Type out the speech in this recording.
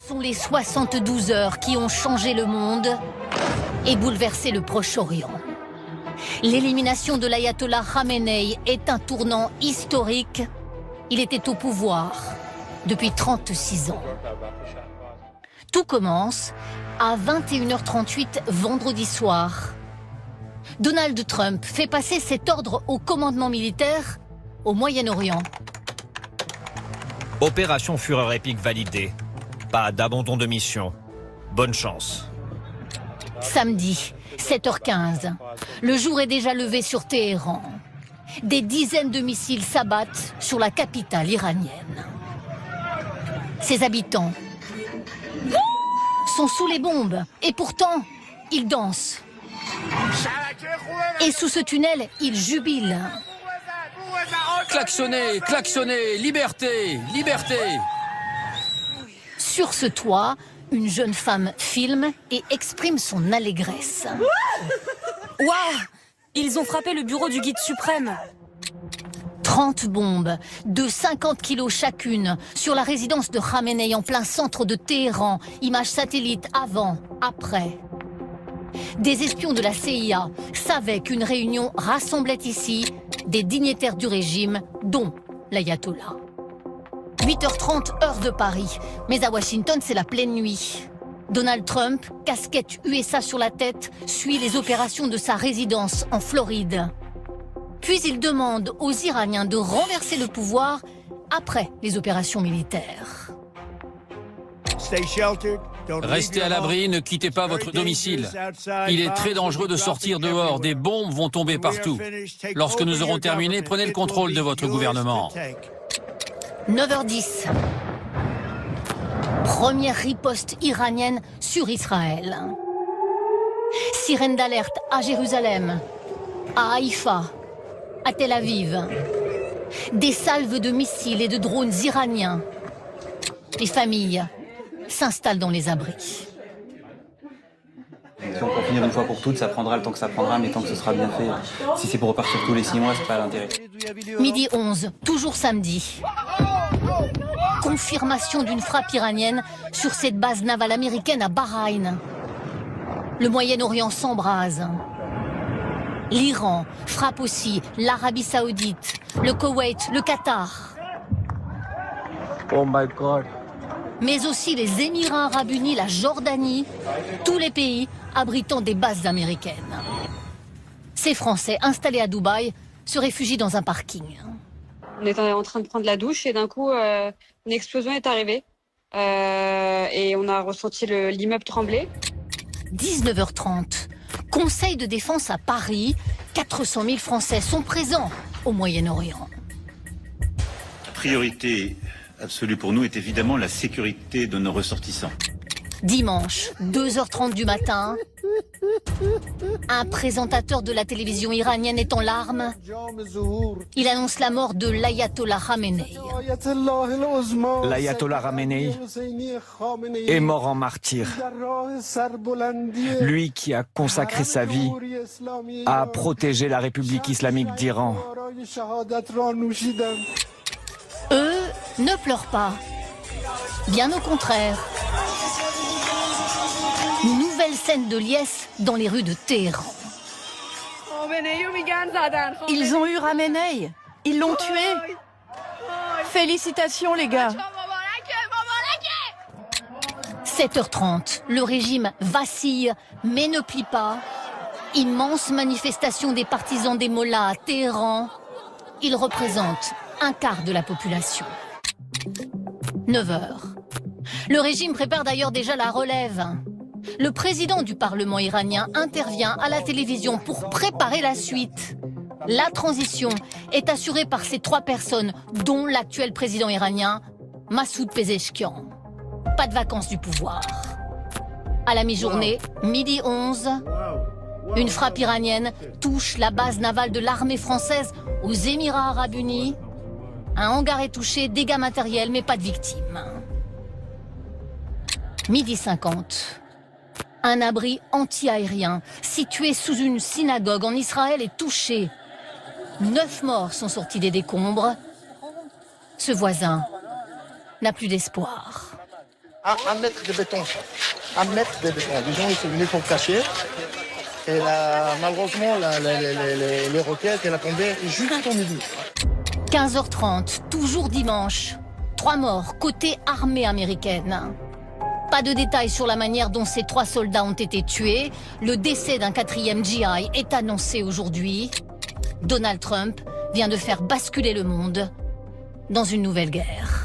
Ce sont les 72 heures qui ont changé le monde et bouleversé le Proche-Orient. L'élimination de l'ayatollah Khamenei est un tournant historique. Il était au pouvoir depuis 36 ans. Tout commence à 21h38 vendredi soir. Donald Trump fait passer cet ordre au commandement militaire au Moyen-Orient. Opération Fureur épique validée. Pas d'abandon de mission. Bonne chance. Samedi, 7h15. Le jour est déjà levé sur Téhéran. Des dizaines de missiles s'abattent sur la capitale iranienne. Ses habitants sont sous les bombes et pourtant, ils dansent. Et sous ce tunnel, ils jubilent. Klaxonnez, klaxonnez, liberté, liberté. Sur ce toit, une jeune femme filme et exprime son allégresse. Waouh! Ils ont frappé le bureau du guide suprême. 30 bombes de 50 kilos chacune sur la résidence de Khamenei en plein centre de Téhéran. Images satellites avant, après. Des espions de la CIA savaient qu'une réunion rassemblait ici des dignitaires du régime, dont l'ayatollah. 8h30 heure de Paris, mais à Washington c'est la pleine nuit. Donald Trump, casquette USA sur la tête, suit les opérations de sa résidence en Floride. Puis il demande aux Iraniens de renverser le pouvoir après les opérations militaires. Restez à l'abri, ne quittez pas votre domicile. Il est très dangereux de sortir dehors, des bombes vont tomber partout. Lorsque nous aurons terminé, prenez le contrôle de votre gouvernement. 9h10. Première riposte iranienne sur Israël. Sirène d'alerte à Jérusalem, à Haïfa, à Tel Aviv. Des salves de missiles et de drones iraniens. Les familles s'installent dans les abris. Si on peut finir une fois pour toutes, ça prendra le temps que ça prendra, mais tant que ce sera bien fait. Si c'est pour repartir tous les 6 mois, c'est pas l'intérêt. Midi 11, toujours samedi. Confirmation d'une frappe iranienne sur cette base navale américaine à Bahreïn. Le Moyen-Orient s'embrase. L'Iran frappe aussi l'Arabie Saoudite, le Koweït, le Qatar. Oh my God. Mais aussi les Émirats arabes unis, la Jordanie, tous les pays abritant des bases américaines. Ces Français installés à Dubaï se réfugient dans un parking. On était en train de prendre la douche et d'un coup, une explosion est arrivée. Et on a ressenti l'immeuble trembler. 19h30, Conseil de défense à Paris. 400 000 Français sont présents au Moyen-Orient. La priorité absolue pour nous est évidemment la sécurité de nos ressortissants. Dimanche, 2h30 du matin, un présentateur de la télévision iranienne est en larmes. Il annonce la mort de l'ayatollah Khamenei. L'ayatollah Khamenei est mort en martyr. Lui qui a consacré sa vie à protéger la République islamique d'Iran. Eux ne pleurent pas. Bien au contraire. Nouvelle scène de liesse dans les rues de Téhéran. Ils ont eu Khamenei. Ils l'ont tué. Félicitations les gars. 7h30, le régime vacille mais ne plie pas. Immense manifestation des partisans des mollahs à Téhéran. Ils représentent un quart de la population. 9h. Le régime prépare d'ailleurs déjà la relève. Le président du Parlement iranien intervient à la télévision pour préparer la suite. La transition est assurée par ces 3 personnes, dont l'actuel président iranien, Massoud Pezeshkian. Pas de vacances du pouvoir. À la mi-journée, midi 11, une frappe iranienne touche la base navale de l'armée française aux Émirats arabes unis. Un hangar est touché, dégâts matériels, mais pas de victimes. Midi 50. Un abri anti-aérien situé sous une synagogue en Israël est touché. 9 morts sont sortis des décombres. Ce voisin n'a plus d'espoir. Un mètre de béton. 1 mètre de béton. Les gens, ils sont venus pour cacher. Et là, malheureusement, les roquettes, elle a tombé juste au milieu. 15h30, toujours dimanche. 3 morts côté armée américaine. Pas de détails sur la manière dont ces 3 soldats ont été tués. Le décès d'un 4e GI est annoncé aujourd'hui. Donald Trump vient de faire basculer le monde dans une nouvelle guerre.